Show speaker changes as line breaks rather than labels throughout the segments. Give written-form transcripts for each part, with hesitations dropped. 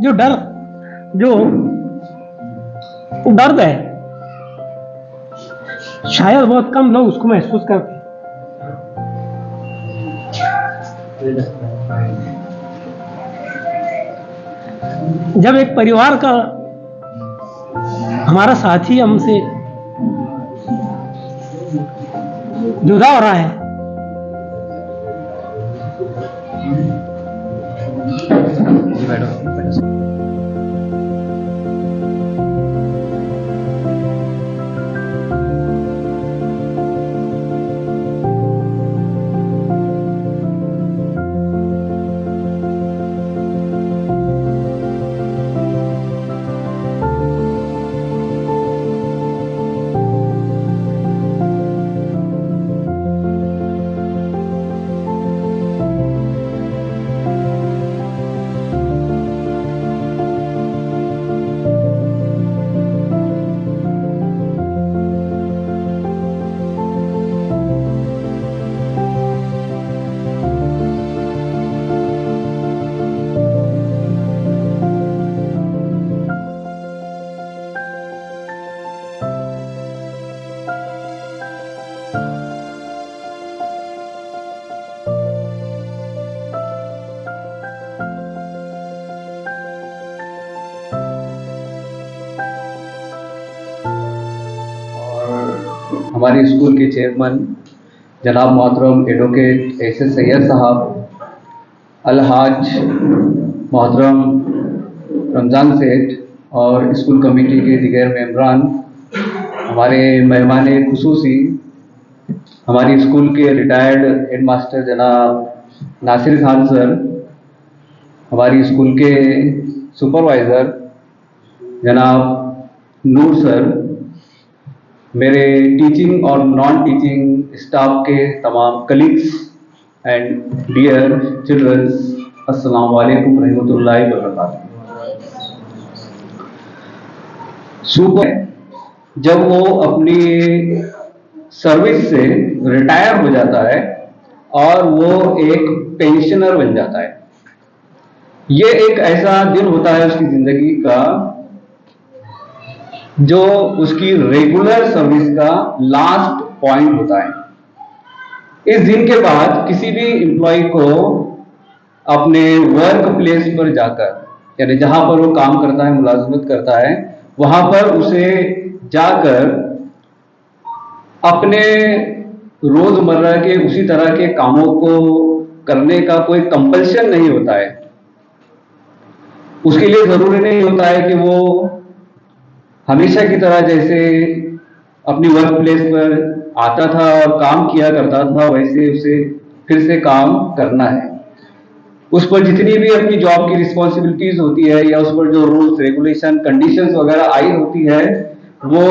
जो डर, जो दर्द है, शायद बहुत कम लोग उसको महसूस करते हैं। जब एक परिवार का हमारा साथी हमसे जुदा हो रहा है,
हमारे स्कूल के चेयरमैन जनाब मोहतरम एडवोकेट एस सैयद साहब, अलहाज मोहतरम रमज़ान सेठ और स्कूल कमेटी के दिगर मेंबरान, हमारे मेहमान खुसूसी हमारी स्कूल के रिटायर्ड हेडमास्टर जनाब नासिर खान सर, हमारी स्कूल के सुपरवाइज़र जनाब नूर सर, मेरे टीचिंग और नॉन टीचिंग स्टाफ के तमाम कलीग्स एंड डियर चिल्ड्रंस, अस्सलाम वालेकुम रहमतुल्लाहि व बरकातहू। सुपर जब वो अपनी सर्विस से रिटायर हो जाता है और वो एक पेंशनर बन जाता है, ये एक ऐसा दिन होता है उसकी जिंदगी का जो उसकी रेगुलर सर्विस का लास्ट पॉइंट होता है। इस दिन के बाद किसी भी एम्प्लॉय को अपने वर्क प्लेस पर जाकर, यानी जहां पर वो काम करता है, मुलाजमत करता है, वहां पर उसे जाकर अपने रोजमर्रा के उसी तरह के कामों को करने का कोई कंपल्शन नहीं होता है। उसके लिए जरूरी नहीं होता है कि वो हमेशा की तरह जैसे अपनी वर्क प्लेस पर आता था और काम किया करता था वैसे उसे फिर से काम करना है। उस पर जितनी भी अपनी जॉब की रिस्पॉन्सिबिलिटीज होती है या उस पर जो रूल्स रेगुलेशन कंडीशंस वगैरह आई होती है, वो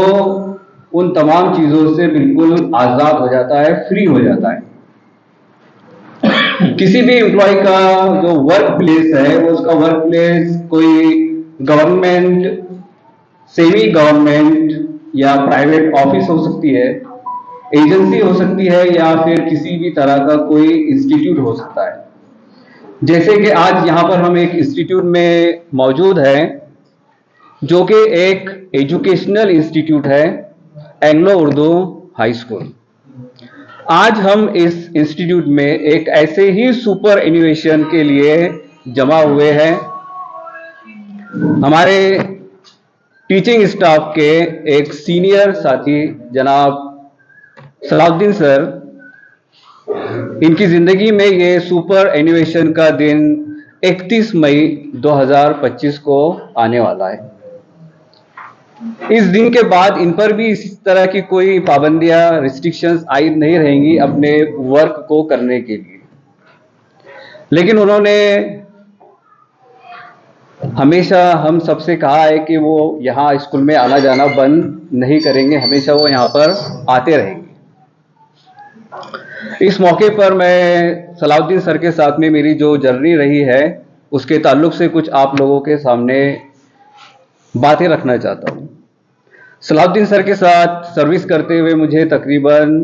उन तमाम चीजों से बिल्कुल आजाद हो जाता है, फ्री हो जाता है। किसी भी एम्प्लॉय का जो वर्क प्लेस है वो उसका वर्क प्लेस कोई गवर्नमेंट, सेमी गवर्नमेंट या प्राइवेट ऑफिस हो सकती है, एजेंसी हो सकती है, या फिर किसी भी तरह का कोई इंस्टीट्यूट हो सकता है। जैसे कि आज यहाँ पर हम एक इंस्टीट्यूट में मौजूद हैं जो कि एक एजुकेशनल इंस्टीट्यूट है, एंग्लो उर्दू हाई स्कूल। आज हम इस इंस्टीट्यूट में एक ऐसे ही सुपर इनोवेशन के लिए जमा हुए हैं। हमारे टीचिंग स्टाफ के एक सीनियर साथी जनाब सलाउद्दीन सर, इनकी जिंदगी में ये सुपर इनोवेशन का दिन 31 मई 2025 को आने वाला है। इस दिन के बाद इन पर भी इस तरह की कोई पाबंदियां, रिस्ट्रिक्शंस आयद नहीं रहेंगी अपने वर्क को करने के लिए। लेकिन उन्होंने हमेशा हम सबसे कहा है कि वो यहाँ स्कूल में आना जाना बंद नहीं करेंगे, हमेशा वो यहाँ पर आते रहेंगे। इस मौके पर मैं सलाउद्दीन सर के साथ में मेरी जो जर्नी रही है उसके ताल्लुक से कुछ आप लोगों के सामने बातें रखना चाहता हूँ। सलाउद्दीन सर के साथ सर्विस करते हुए मुझे तकरीबन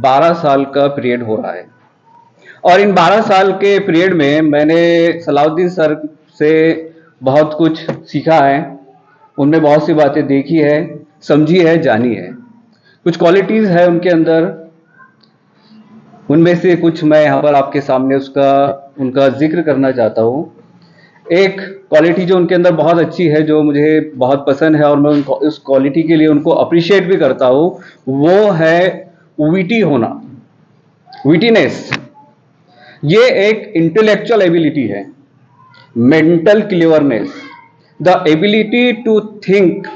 12 साल का पीरियड हो रहा है, और इन 12 साल के पीरियड में मैंने सलाउद्दीन सर से बहुत कुछ सीखा है, उनमें बहुत सी बातें देखी है, समझी है, जानी है। कुछ क्वालिटीज़ है उनके अंदर, उनमें से कुछ मैं यहाँ पर आपके सामने उनका जिक्र करना चाहता हूँ। एक क्वालिटी जो उनके अंदर बहुत अच्छी है, जो मुझे बहुत पसंद है और मैं उस क्वालिटी के लिए उनको अप्रिशिएट भी करता हूँ, वो है विटी होना, विटीनेस। ये एक इंटेलेक्चुअल एबिलिटी है, mental cleverness, the ability to think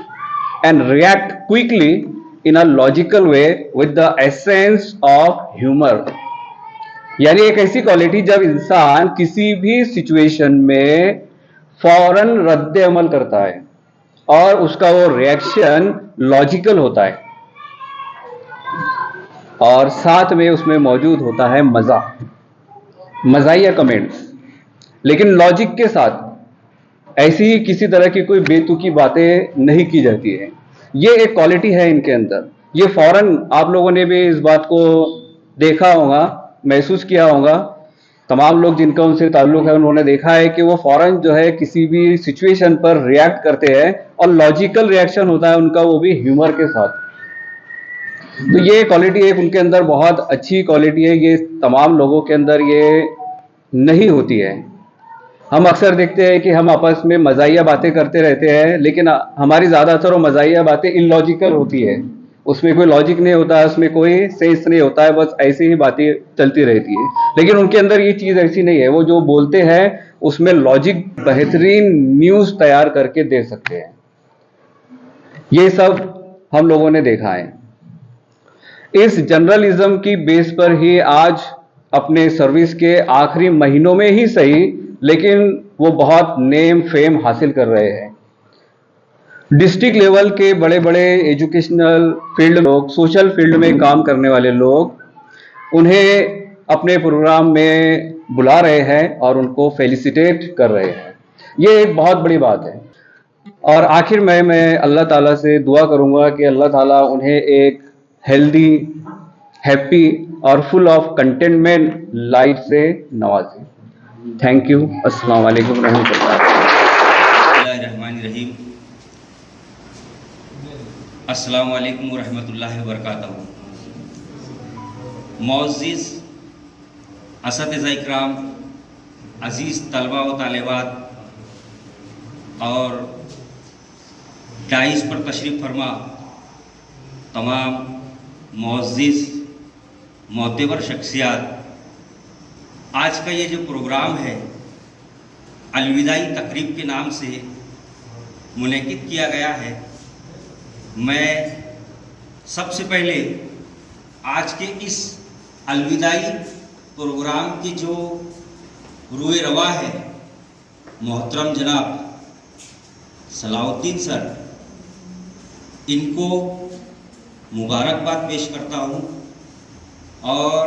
and react quickly in a logical way with the essence of humour. यानी एक ऐसी क्वालिटी जब इंसान किसी भी सिचुएशन में फौरन रद्द अमल करता है और उसका वो रिएक्शन लॉजिकल होता है और साथ में उसमें मौजूद होता है मजाहिया कमेंट्स, लेकिन लॉजिक के साथ। ऐसी ही किसी तरह की कोई बेतुकी बातें नहीं की जाती है। ये एक क्वालिटी है इनके अंदर। ये फौरन आप लोगों ने भी इस बात को देखा होगा, महसूस किया होगा। तमाम लोग जिनका उनसे ताल्लुक है उन्होंने देखा है कि वो फौरन जो है किसी भी सिचुएशन पर रिएक्ट करते हैं और लॉजिकल रिएक्शन होता है उनका, वो भी ह्यूमर के साथ। तो ये क्वालिटी एक उनके अंदर बहुत अच्छी क्वालिटी है। ये तमाम लोगों के अंदर ये नहीं होती है। हम अक्सर देखते हैं कि हम आपस में मजाहिया बातें करते रहते हैं, लेकिन हमारी ज़्यादातर वो मजाहिया बातें इलॉजिकल होती है। उसमें कोई लॉजिक नहीं होता है, उसमें कोई सेंस नहीं होता है, बस ऐसी ही बातें चलती रहती है। लेकिन उनके अंदर ये चीज़ ऐसी नहीं है। वो जो बोलते हैं उसमें लॉजिक, बेहतरीन न्यूज़ तैयार करके दे सकते हैं। ये सब हम लोगों ने देखा है। इस जर्नलिज्म की बेस पर ही आज अपने सर्विस के आखिरी महीनों में ही सही, लेकिन वो बहुत नेम फेम हासिल कर रहे हैं। डिस्ट्रिक्ट लेवल के बड़े बड़े एजुकेशनल फील्ड लोग, सोशल फील्ड में काम करने वाले लोग, उन्हें अपने प्रोग्राम में बुला रहे हैं और उनको फेलिसिटेट कर रहे हैं। ये एक बहुत बड़ी बात है। और आखिर में मैं अल्लाह ताला से दुआ करूंगा कि अल्लाह ताला उन्हें एक हेल्दी, हैप्पी और फुल ऑफ कंटेनमेंट लाइफ से नवाजे। Thank you. अस्सलाम वालेकुम
रहमानिर्रहीम। अस्सलाम वालेकुम व रहमतुल्लाहि व बरकातहू। मुअज़्ज़िज़ असातिज़ा इकराम, अज़ीज़ तलबा व तालिबात और डाइस पर तशरीफ़ फरमा तमाम मुअज़्ज़िज़ मोतबर शख्सियात, आज का ये जो प्रोग्राम है अलविदाई तकरीब के नाम से मुनक़िद किया गया है। मैं सबसे पहले आज के इस अलविदाई प्रोग्राम के जो रूए रवा है मोहतरम जनाब सलाहुद्दीन सर, इनको मुबारकबाद पेश करता हूँ और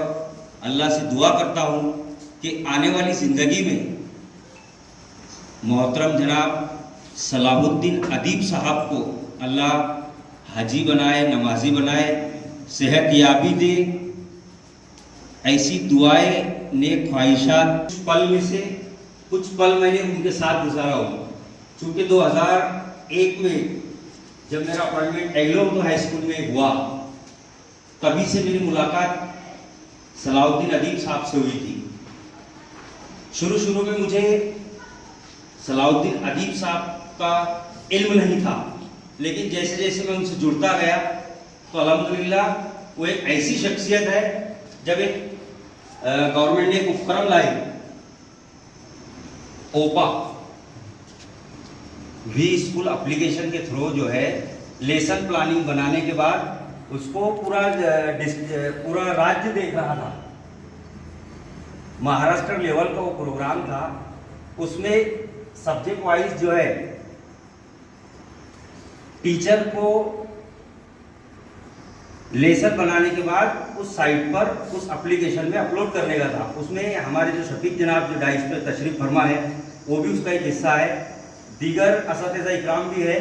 अल्लाह से दुआ करता हूँ कि आने वाली ज़िंदगी में मोहतरम जनाब सलाहुद्दीन अदीब साहब को अल्लाह हाजी बनाए, नमाजी बनाए, सेहत याबी दे। ऐसी दुआएं, नेक ख्वाहिशात पल में से कुछ पल मैंने उनके साथ गुजारा हूँ। चूँकि 2001 में जब मेरा अपॉइंटमेंट एग्लो उर्दू हाई स्कूल में हुआ, तभी से मेरी मुलाकात सलाहुद्दीन अदीब साहब से हुई थी। शुरू में मुझे सलाहुद्दीन अदीब साहब का इल्म नहीं था, लेकिन जैसे जैसे मैं उनसे जुड़ता गया तो अल्हम्दुलिल्लाह वो एक ऐसी शख्सियत है। जब एक गवर्नमेंट ने एक उपक्रम लाई, ओपा वी स्कूल एप्लीकेशन के थ्रू जो है लेसन प्लानिंग बनाने के बाद उसको पूरा राज्य देख रहा था। महाराष्ट्र लेवल का वो प्रोग्राम था। उसमें सब्जेक्ट वाइज जो है टीचर को लेसन बनाने के बाद उस साइट पर उस एप्लीकेशन में अपलोड करने का था। उसमें हमारे जो शफीक जनाब जो डाइस पे तशरीफ़ फरमा है वो भी उसका एक हिस्सा है। दीगर असातिज़ा इकराम भी है,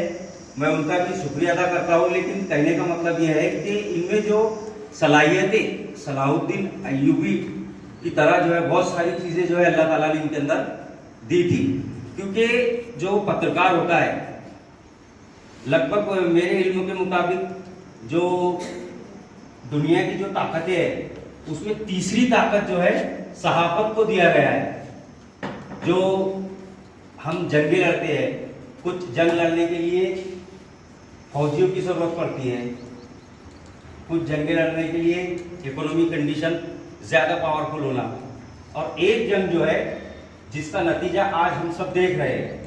मैं उनका भी शुक्रिया अदा करता हूँ। लेकिन कहने का मतलब ये है कि इनमें जो सलाहियतें सलाहुद्दीन अय्यूबी की तरह जो है बहुत सारी चीज़ें जो है अल्लाह ताला ने इनके अंदर दी थी। क्योंकि जो पत्रकार होता है, लगभग मेरे इल्म के मुताबिक जो दुनिया की जो ताकतें है उसमें तीसरी ताकत जो है सहाफत को दिया गया है। जो हम जंगें लड़ते हैं, कुछ जंग लड़ने के लिए फौजियों की ज़रूरत पड़ती है, कुछ जंगें लड़ने के लिए इकोनॉमिक कंडीशन ज़्यादा पावरफुल होना, और एक जंग जो है जिसका नतीजा आज हम सब देख रहे हैं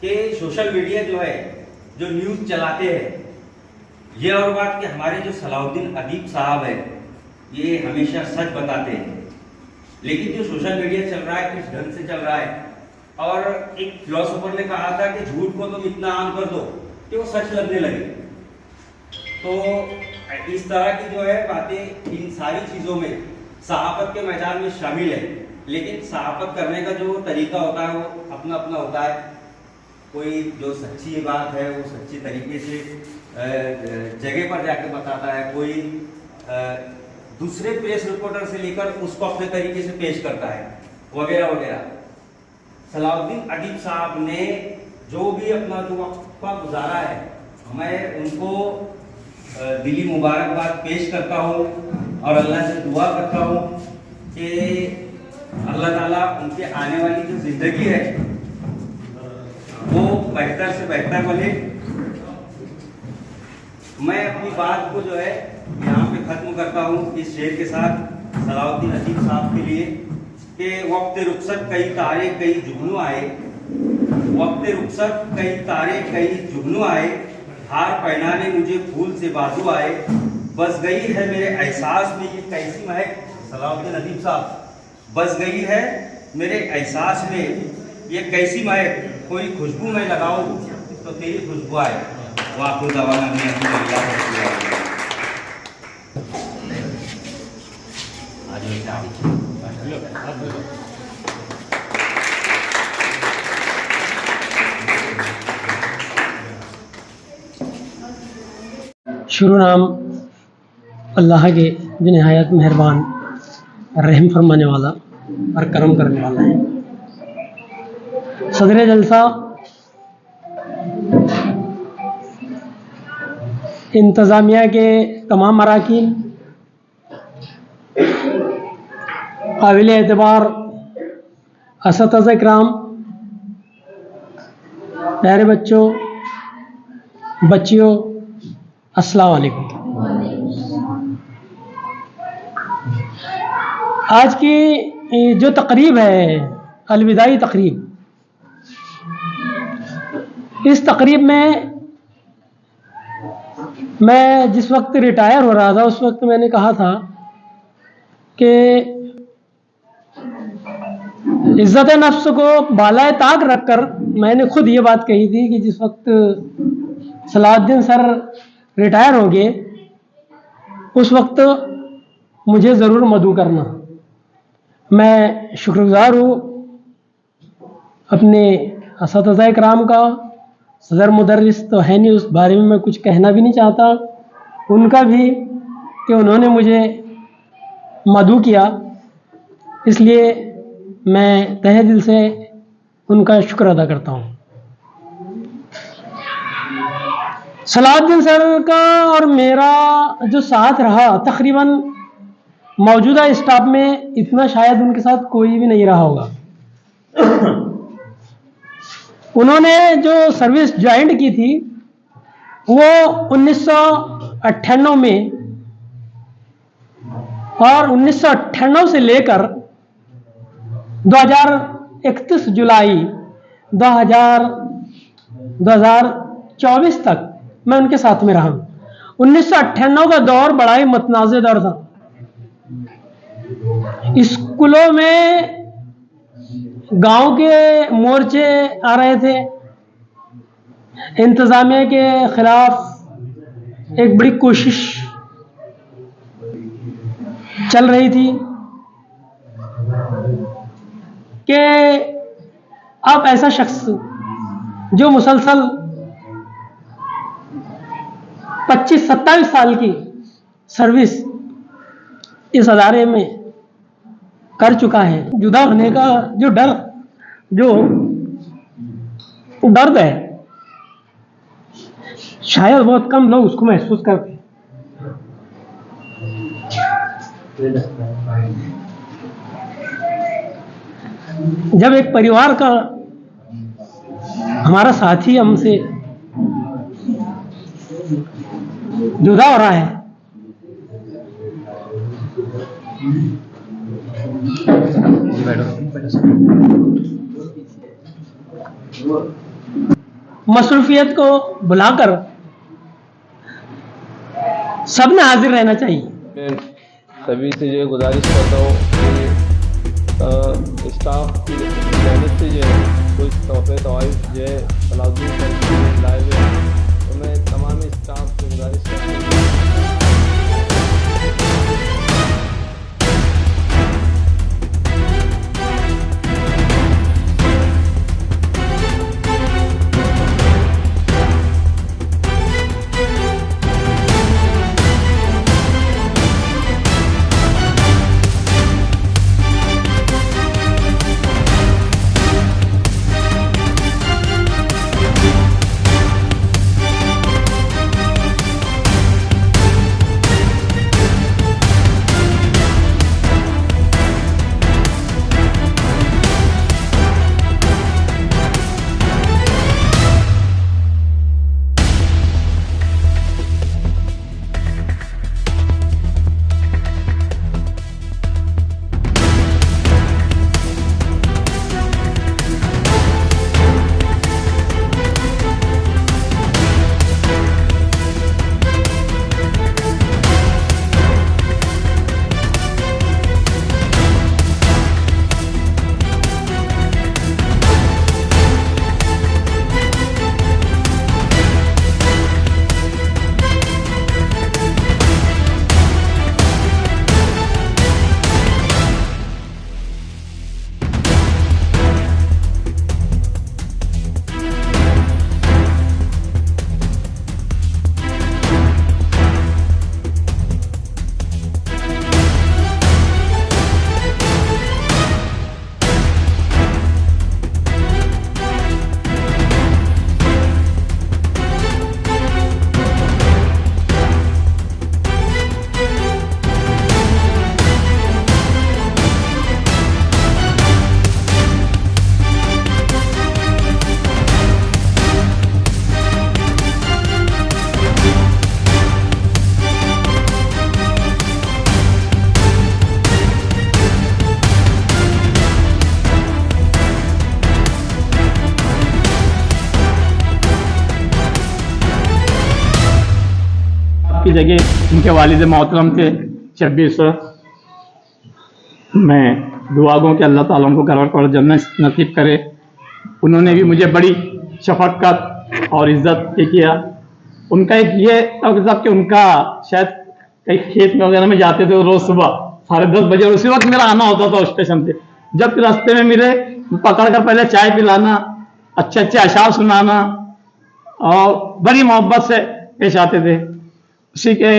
कि सोशल मीडिया जो है, जो न्यूज़ चलाते हैं, ये और बात कि हमारे जो सलाउद्दीन अदीब साहब है ये हमेशा सच बताते हैं, लेकिन जो सोशल मीडिया चल रहा है किस ढंग से चल रहा है। और एक फिलोसोफर ने कहा था कि झूठ को तुम इतना आम कर दो कि वो सच लगने लगे। तो इस तरह की जो है बातें, इन सारी चीज़ों में सहाफत के मैदान में शामिल है, लेकिन सहाफत करने का जो तरीका होता है वो अपना अपना होता है। कोई जो सच्ची बात है वो सच्ची तरीके से जगह पर जाकर बताता है, कोई दूसरे प्रेस रिपोर्टर से लेकर उसको अपने तरीके से पेश करता है, वगैरह वगैरह। सलाउद्दीन अदीब साहब ने जो भी अपना जो वक्फा गुजारा है, मैं उनको दिली मुबारकबाद पेश करता हूँ और अल्लाह से दुआ करता हूँ कि अल्लाह ताला उनके आने वाली जो ज़िंदगी है वो बेहतर से बेहतर बने। मैं अपनी बात को जो है यहाँ पे ख़त्म करता हूँ इस शेर के साथ, सलाउद्दीन अदीब साहब के लिए, कि वक्त रुखसत कई तारे कई जुगनू आए, वक्त रुखसत कई तारे कई जुगनू आए, हार पहनाने मुझे फूल से बाजू आए, बस गई है मेरे एहसास में ये कैसी महक, सलाउद्दीन अदीब साहब, बस गई है मेरे एहसास में ये कैसी महक, कोई खुशबू मैं लगाऊं तो तेरी खुशबू आए। वाक़िअ दवाना
शुरू नाम अल्लाह के जो नहायत मेहरबान, रहम फरमाने वाला और करम करने वाला है। सदर जलसा, इंतज़ामिया के तमाम अराकीन, काबिल एतबार असतिज़ा इकराम, प्यारे बच्चों, बच्चियों, अस्सलाम वालेकुम। आज की जो तकरीब है, अलविदाई तकरीब, इस तकरीब में मैं जिस वक्त रिटायर हो रहा था उस वक्त मैंने कहा था कि इज़्ज़त नफ्स को बालाए ताक रखकर मैंने खुद ये बात कही थी कि जिस वक्त सलाउद्दीन सर रिटायर होंगे उस वक्त मुझे ज़रूर मदऊ करना। मैं शुक्रगुज़ार हूँ अपने असतिज़ा इकराम का। सदर मुदर्रिस तो है नहीं, उस बारे में मैं कुछ कहना भी नहीं चाहता, उनका भी कि उन्होंने मुझे मदऊ किया, इसलिए मैं तहे दिल से उनका शुक्र अदा करता हूँ। सलाउद्दीन सर का और मेरा जो साथ रहा, तकरीबन मौजूदा स्टाफ में इतना शायद उनके साथ कोई भी नहीं रहा होगा। उन्होंने जो सर्विस ज्वाइन की थी वो 1998 में, और 1998 से लेकर 2031 जुलाई 2024 तक मैं उनके साथ में रहा। 1998 का दौर बड़ा ही मतनाज़े दौर था। स्कूलों में गांव के मोर्चे आ रहे थे, इंतज़ामिया के खिलाफ एक बड़ी कोशिश चल रही थी कि अब ऐसा शख्स जो मुसलसल 25-27 साल की सर्विस इस अदारे में कर चुका है, जुदा होने का जो डर जो दर्द है, शायद बहुत कम लोग उसको महसूस करते हैं। जब एक परिवार का हमारा साथी हमसे जुदा हो रहा है, मसरूफियत को बुलाकर सबने हाजिर रहना चाहिए।
मैं सभी से जो गुजारिश करता हूँ कि स्टाफ की मेहनत से जो है कोई तवाइफ जो है अलाउद्दीन लाए हुए हैं, तो मैं तमाम स्टाफ से गुजारिश करता हूँ।
की जगह उनके वालिद मोहतरम थे शब्बीर सर। मैं दुआ गो कि अल्लाह ताला उनको घर और जन्नत नसीब करे। उन्होंने भी मुझे बड़ी शफकत और इज्जत किया। उनका एक ये कि उनका शायद कहीं खेत में वगैरह में जाते थे, रोज सुबह 10:30 बजे उसी वक्त मेरा आना होता था स्टेशन पे। जब रास्ते में मिले पकड़ कर पहले चाय पिलाना, अच्छे अच्छे अशार सुनाना और बड़ी मोहब्बत से पेश आते थे। उसी के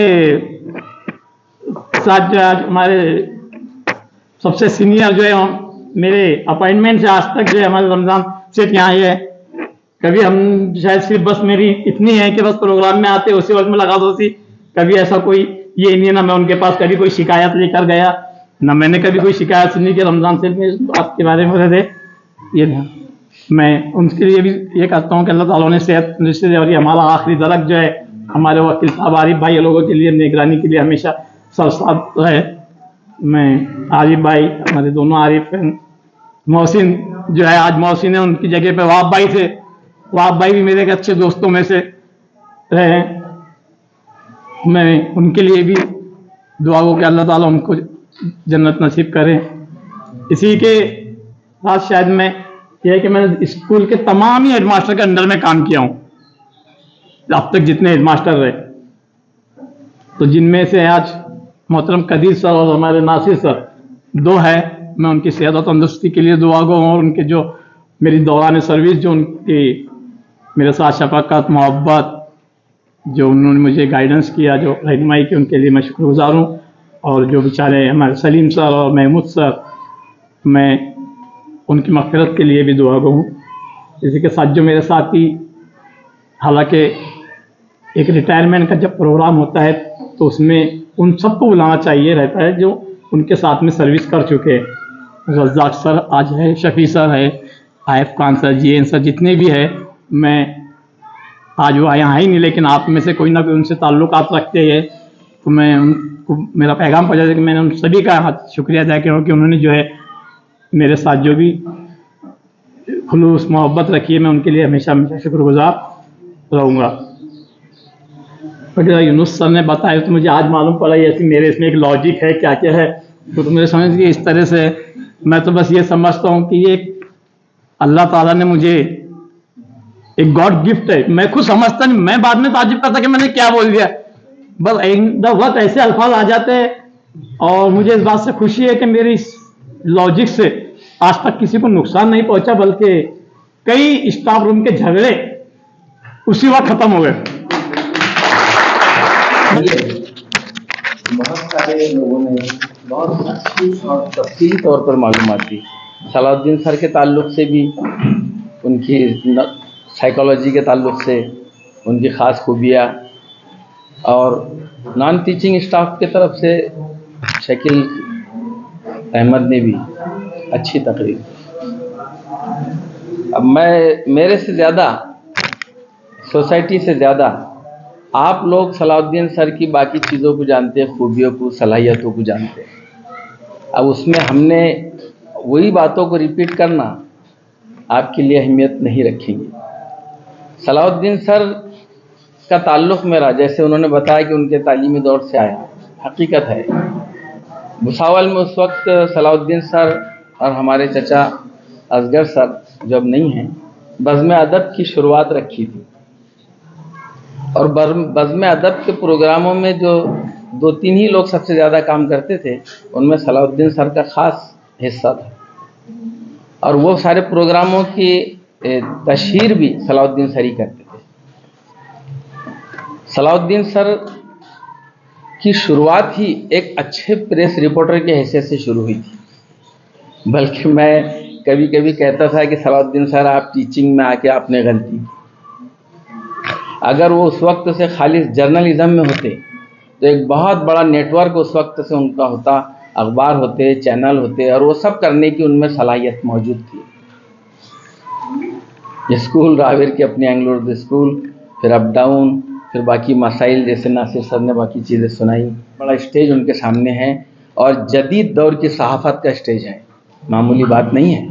साथ जो आज हमारे सबसे सीनियर जो है मेरे अपॉइंटमेंट से आज तक जो है हमारे रमजान सेठ यहाँ है। कभी हम शायद सिर्फ बस मेरी इतनी है कि बस प्रोग्राम में आते उसी वक्त में लगा दो थी। कभी ऐसा कोई ये नहीं है ना मैं उनके पास कभी कोई शिकायत लेकर गया, ना मैंने कभी कोई शिकायत सुनी कि रमजान सेठ में इस बात के बारे में बोले थे। ये मैं उनके लिए भी ये कहता हूँ कि अल्लाह ताला ने सेहत दे और ये हमारा आखिरी दरक जो है हमारे वकील साहब आरिफ भाई लोगों के लिए निगरानी के लिए हमेशा सरसाद है। मैं आरिफ भाई, हमारे दोनों आरिफ हैं, मोहसिन जो है आज मोहसिन है, उनकी जगह पे वाब भाई थे। वाब भाई भी मेरे अच्छे दोस्तों में से रहे। मैं उनके लिए भी दुआ को कि अल्लाह ताला उनको जन्नत नसीब करे। इसी के साथ शायद मैं यह है कि मैंने स्कूल के तमाम ही हेडमास्टर के अंडर में काम किया हूँ अब तक जितने हेडमास्टर रहे, तो जिनमें से आज मोहतरम कदीर सर और हमारे नासिर सर दो है। मैं उनकी सेहत और तंदुरुस्ती के लिए दुआ गो हूँ। उनके जो मेरी दौरान सर्विस जो उनकी मेरे साथ शफकत मोहब्बत जो उन्होंने मुझे गाइडेंस किया, जो रहनुमाई की, उनके लिए मैं शुक्रगुजार हूँ। और जो बेचारे हमारे सलीम सर और महमूद सर, मैं उनकी मग़फ़िरत के लिए भी दुआ गो हूँ। इसी के साथ जो मेरे साथी, हालांकि एक रिटायरमेंट का जब प्रोग्राम होता है तो उसमें उन सबको बुलाना चाहिए रहता है जो उनके साथ में सर्विस कर चुके हैं। रज़ाक सर आज है, शफी सर है, आयफ खान सर, जीएन सर, जितने भी है, मैं आज वो यहाँ ही नहीं, लेकिन आप में से कोई ना कोई उनसे ताल्लुकात रखते हैं, तो मैं उनको मेरा पैगाम पहुँचा था कि मैंने उन सभी का शुक्रिया अदा किया कि उन्होंने जो है मेरे साथ जो भी खुलूस मोहब्बत रखी है, मैं उनके लिए हमेशा हमेशा शुक्रगुजार रहूँगा। अगर यूनुस सर ने बताया तो मुझे आज मालूम पड़ा ऐसी मेरे इसमें एक लॉजिक है, क्या क्या है, तो मुझे समझ कि इस तरह से मैं तो बस ये समझता हूँ कि ये अल्लाह ताला ने मुझे एक गॉड गिफ्ट है। मैं खुद समझता नहीं, मैं बाद में ताज्जुब करता कि मैंने क्या बोल दिया, बस एक वक्त ऐसे अल्फाज आ जाते हैं। और मुझे इस बात से खुशी है कि मेरी इस लॉजिक से आज तक किसी को नुकसान नहीं पहुंचा, बल्कि कई स्टाफ रूम के झगड़े उसी वक्त खत्म हो गए।
बहुत सारे लोगों ने बहुत अच्छी और तफसीली तौर पर मालूमात दी। सलाउद्दीन सर के ताल्लुक से भी, उनकी साइकोलॉजी के ताल्लुक से, उनकी ख़ास खूबियाँ, और नॉन टीचिंग स्टाफ के तरफ से शकील अहमद ने भी अच्छी तकरीर दी। अब मेरे से ज़्यादा, सोसाइटी से ज़्यादा आप लोग सलाउद्दीन सर की बाकी चीज़ों को जानते हैं, खूबियों को, सलाहियतों को जानते हैं। अब उसमें हमने वही बातों को रिपीट करना आपके लिए अहमियत नहीं रखेंगे। सलाउद्दीन सर का ताल्लुक़ मेरा, जैसे उन्होंने बताया कि उनके तालीमी दौर से आया, हकीकत है। भुसावल में उस वक्त सलाउद्दीन सर और हमारे चचा असगर सर जब नहीं हैं, बज़्म अदब की शुरुआत रखी थी, और बज़्म अदब के प्रोग्रामों में जो 2-3 ही लोग सबसे ज़्यादा काम करते थे, उनमें सलाउद्दीन सर का ख़ास हिस्सा था। और वो सारे प्रोग्रामों की तशहीर भी सलाउद्दीन सर ही करते थे। सलाउद्दीन सर की शुरुआत ही एक अच्छे प्रेस रिपोर्टर के हैसियत से शुरू हुई थी। बल्कि मैं कभी कभी कहता था कि सलाउद्दीन सर, आप टीचिंग में आके आपने गलती की। अगर वो उस वक्त से खाली जर्नलिज्म में होते तो एक बहुत बड़ा नेटवर्क उस वक्त से उनका होता, अखबार होते, चैनल होते, और वो सब करने की उनमें सलाहियत मौजूद थी। स्कूल रावेर की अपनी एंग्लो उर्दू स्कूल, फिर अप डाउन, फिर बाकी मसाइल, जैसे नासिर सर ने बाकी चीज़ें सुनाई। बड़ा स्टेज उनके सामने है, और जदीद दौर की सहाफ़त का स्टेज है, मामूली बात नहीं है।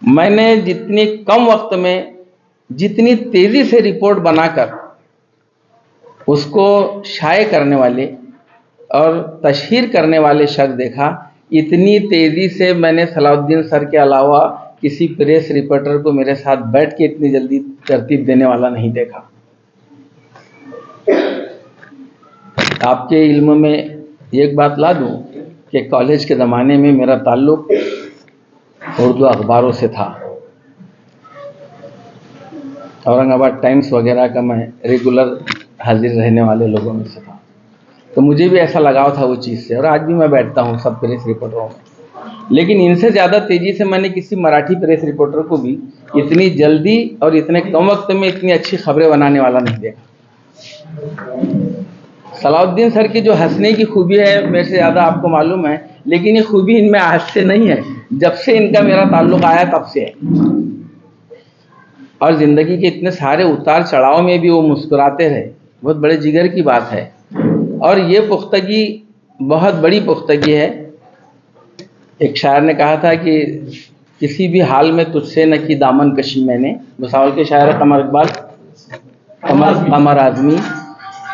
मैंने जितनी कम वक्त में जितनी तेज़ी से रिपोर्ट बनाकर उसको शाये करने वाले और तशहीर करने वाले शख्स देखा, इतनी तेज़ी से मैंने सलाउद्दीन सर के अलावा किसी प्रेस रिपोर्टर को मेरे साथ बैठ के इतनी जल्दी तरतीब देने वाला नहीं देखा। आपके इल्म में एक बात ला दूं कि कॉलेज के ज़माने में मेरा ताल्लुक़ उर्दू अखबारों से था। औरंगाबाद टाइम्स वगैरह का मैं रेगुलर हाजिर रहने वाले लोगों में से था, तो मुझे भी ऐसा लगाव था वो चीज़ से, और आज भी मैं बैठता हूँ सब प्रेस रिपोर्टरों में। लेकिन इनसे ज़्यादा तेज़ी से मैंने किसी मराठी प्रेस रिपोर्टर को भी इतनी जल्दी और इतने कम वक्त में इतनी अच्छी खबरें बनाने वाला नहीं देखा। सलाउद्दीन सर की जो हंसने की खूबी है, मेरे से ज़्यादा आपको मालूम है, लेकिन ये खूबी इनमें आज से नहीं है, जब से इनका मेरा ताल्लुक़ आया तब से है। और ज़िंदगी के इतने सारे उतार चढ़ाव में भी वो मुस्कुराते रहे, बहुत बड़े जिगर की बात है। और ये पुख्तगी बहुत बड़ी पुख्तगी है। एक शायर ने कहा था कि किसी भी हाल में तुझसे न की दामन कशी मैंने, भुसावल के शायर कमर इकबाल, कमर आज़मी,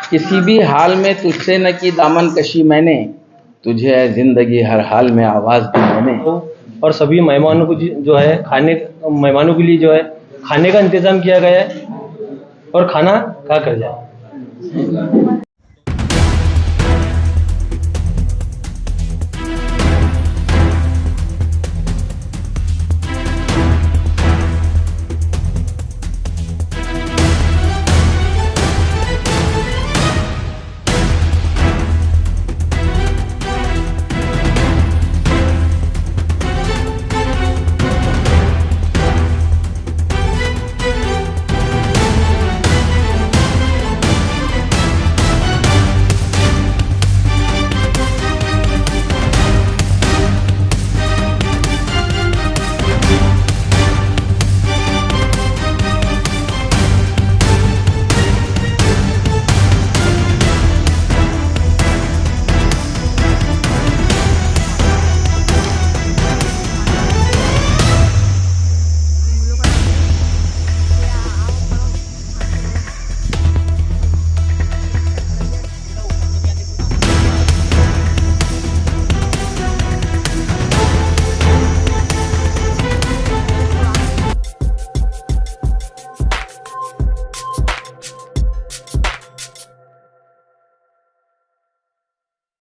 किसी भी हाल में तुझसे न की दामन कशी मैंने, तुझे है ज़िंदगी हर हाल में आवाज़ दी मैंने।
और सभी मेहमानों को जो है मेहमानों के लिए जो है खाने का इंतज़ाम किया गया है, और खाना खा कर जाए।